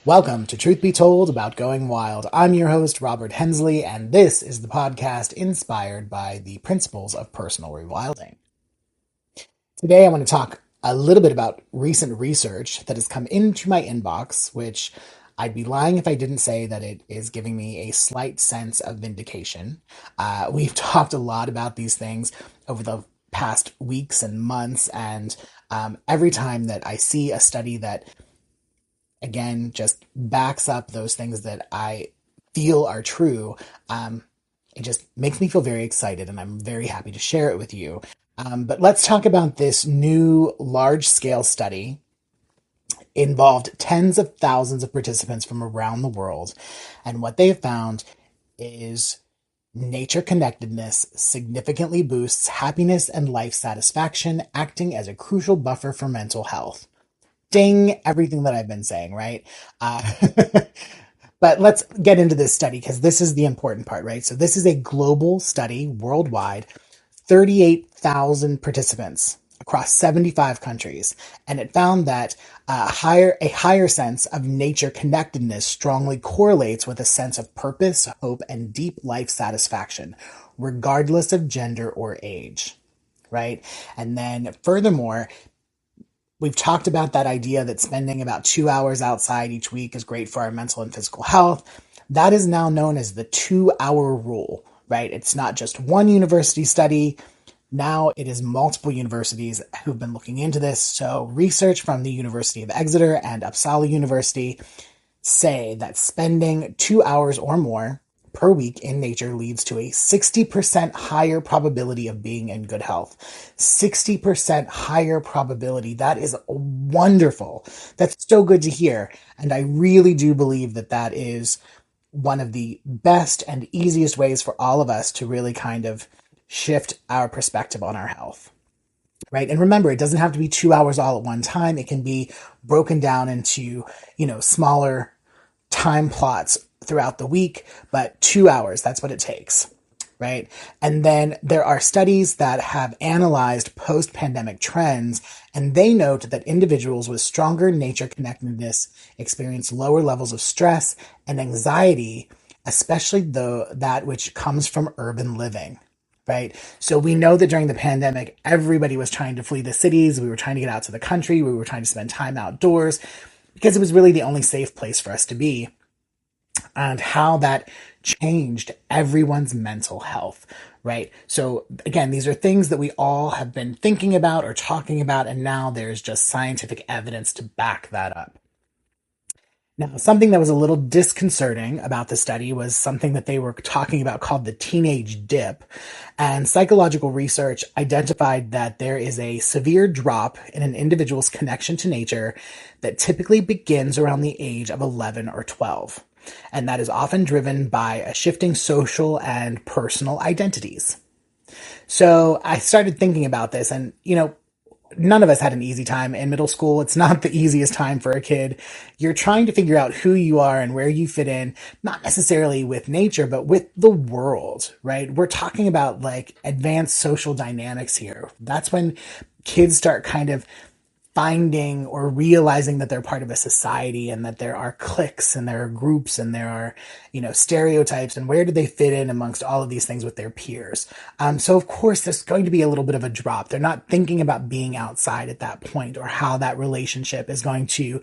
Welcome to Truth Be Told About Going Wild. I'm your host, Robert Hensley, and this is the podcast inspired by the principles of personal rewilding. Today, I want to talk a little bit about recent research that has come into my inbox, which I'd be lying if I didn't say that it is giving me a slight sense of vindication. We've talked a lot about these things over the past weeks and months, and every time that I see a study that again just backs up those things that I feel are true, it just makes me feel very excited, and I'm very happy to share it with you. But let's talk about this new large scale study. It involved tens of thousands of participants from around the world, and what they have found is nature connectedness significantly boosts happiness and life satisfaction, acting as a crucial buffer for mental health. Ding, everything that I've been saying, right? Uh, but let's get into this study because this is the important part, right? So this is a global study worldwide, 38,000 participants across 75 countries. And it found that a higher sense of nature connectedness strongly correlates with a sense of purpose, hope, and deep life satisfaction, regardless of gender or age, right? And then furthermore, we've talked about that idea that spending about 2 hours outside each week is great for our mental and physical health. That is now known as the 2 hour rule, right? It's not just one university study. Now it is multiple universities who've been looking into this. So research from the University of Exeter and Uppsala University say that spending 2 hours or more per week in nature leads to a 60% higher probability of being in good health. 60% higher probability. That is wonderful. That's so good to hear. And I really do believe that that is one of the best and easiest ways for all of us to really kind of shift our perspective on our health. Right. And remember, it doesn't have to be 2 hours all at one time. It can be broken down into, smaller time plots throughout the week, but 2 hours, that's what it takes, right? And then there are studies that have analyzed post-pandemic trends, and they note that individuals with stronger nature connectedness experience lower levels of stress and anxiety, especially that which comes from urban living. Right. So we know that during the pandemic, everybody was trying to flee the cities. We were trying to get out to the country. We were trying to spend time outdoors because it was really the only safe place for us to be, and how that changed everyone's mental health, right? So again, these are things that we all have been thinking about or talking about, and now there's just scientific evidence to back that up. Now, something that was a little disconcerting about the study was something that they were talking about called the teenage dip. And psychological research identified that there is a severe drop in an individual's connection to nature that typically begins around the age of 11 or 12. And that is often driven by a shifting social and personal identities. So I started thinking about this, and, none of us had an easy time in middle school. It's not the easiest time for a kid. You're trying to figure out who you are and where you fit in, not necessarily with nature, but with the world, right? We're talking about like advanced social dynamics here. That's when kids start kind of finding or realizing that they're part of a society, and that there are cliques and there are groups and there are, stereotypes, and where do they fit in amongst all of these things with their peers. So of course there's going to be a little bit of a drop. They're not thinking about being outside at that point or how that relationship is going to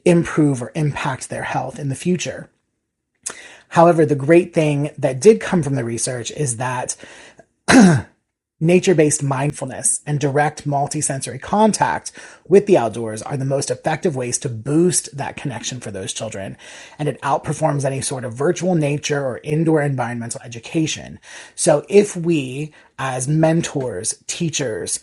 improve or impact their health in the future. However, the great thing that did come from the research is that nature-based mindfulness and direct multisensory contact with the outdoors are the most effective ways to boost that connection for those children. And it outperforms any sort of virtual nature or indoor environmental education. So if we, as mentors, teachers,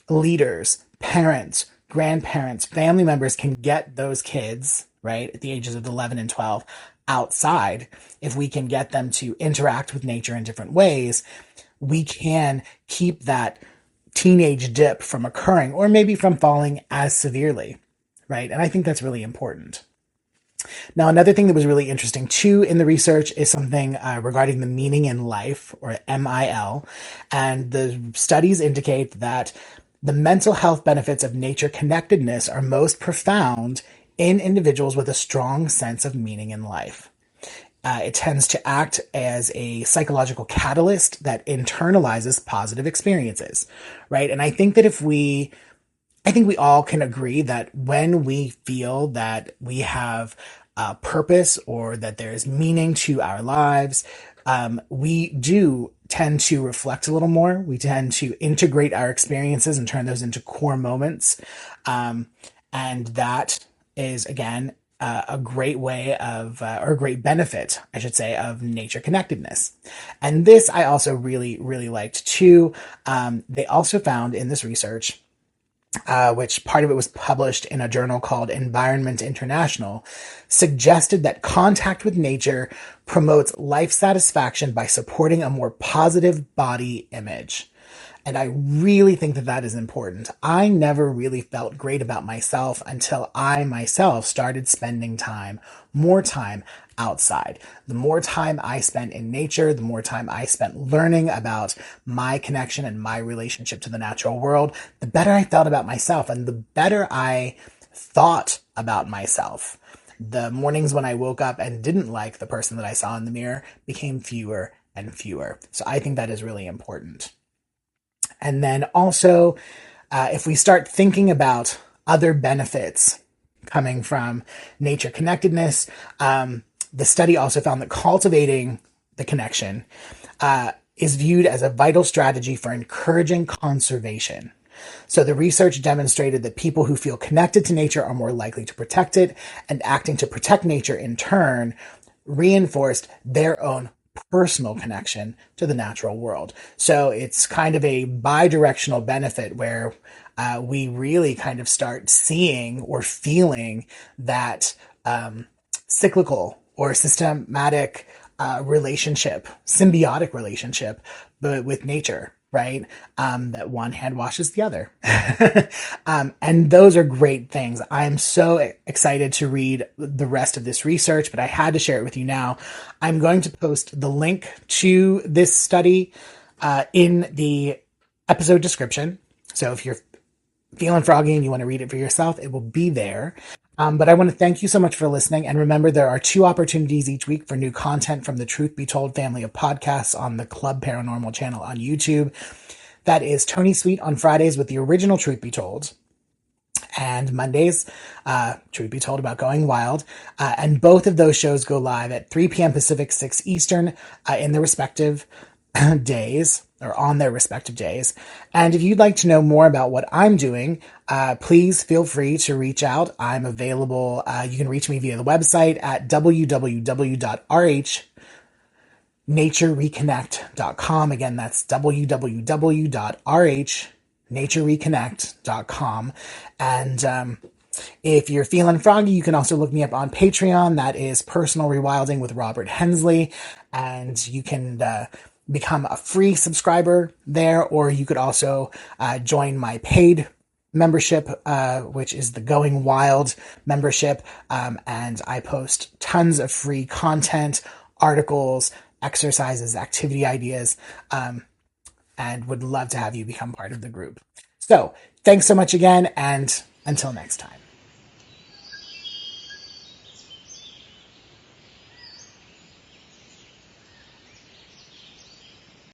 leaders, parents, grandparents, family members, can get those kids, right, at the ages of 11 and 12 outside, if we can get them to interact with nature in different ways, we can keep that teenage dip from occurring, or maybe from falling as severely, right? And I think that's really important. Now, another thing that was really interesting too in the research is something regarding the meaning in life, or MIL. And the studies indicate that the mental health benefits of nature connectedness are most profound in individuals with a strong sense of meaning in life. It tends to act as a psychological catalyst that internalizes positive experiences, right? And I think that I think we all can agree that when we feel that we have a purpose or that there is meaning to our lives, we do tend to reflect a little more. We tend to integrate our experiences and turn those into core moments. Um, and that is, again, a great way of, or a great benefit, I should say, of nature connectedness. And this I also really, really liked too. They also found in this research, which part of it was published in a journal called Environment International, suggested that contact with nature promotes life satisfaction by supporting a more positive body image. And I really think that that is important. I never really felt great about myself until I myself started spending more time outside. The more time I spent in nature, the more time I spent learning about my connection and my relationship to the natural world, the better I felt about myself and the better I thought about myself. The mornings when I woke up and didn't like the person that I saw in the mirror became fewer and fewer. So I think that is really important. And then also, if we start thinking about other benefits coming from nature connectedness, the study also found that cultivating the connection is viewed as a vital strategy for encouraging conservation. So the research demonstrated that people who feel connected to nature are more likely to protect it, and acting to protect nature in turn reinforced their own personal connection to the natural world. So it's kind of a bi-directional benefit where we really kind of start seeing or feeling that cyclical or systematic relationship, symbiotic relationship, but with nature, right? That one hand washes the other. And those are great things. I'm so excited to read the rest of this research, but I had to share it with you now. I'm going to post the link to this study in the episode description. So if you're feeling froggy and you want to read it for yourself, it will be there. But I want to thank you so much for listening. And remember, there are 2 opportunities each week for new content from the Truth Be Told family of podcasts on the Club Paranormal channel on YouTube. That is Tony Sweet on Fridays with the original Truth Be Told, and Mondays, Truth Be Told about going wild. And both of those shows go live at 3 p.m. Pacific, 6 Eastern in the respective days, or on their respective days. And if you'd like to know more about what I'm doing, please feel free to reach out. I'm available. You can reach me via the website at www.rhnaturereconnect.com. Again, that's www.rhnaturereconnect.com. And if you're feeling froggy, you can also look me up on Patreon. That is Personal Rewilding with Robert Hensley. And you can become a free subscriber there, or you could also join my paid membership, which is the Going Wild membership. And I post tons of free content, articles, exercises, activity ideas, and would love to have you become part of the group. So thanks so much again, and until next time.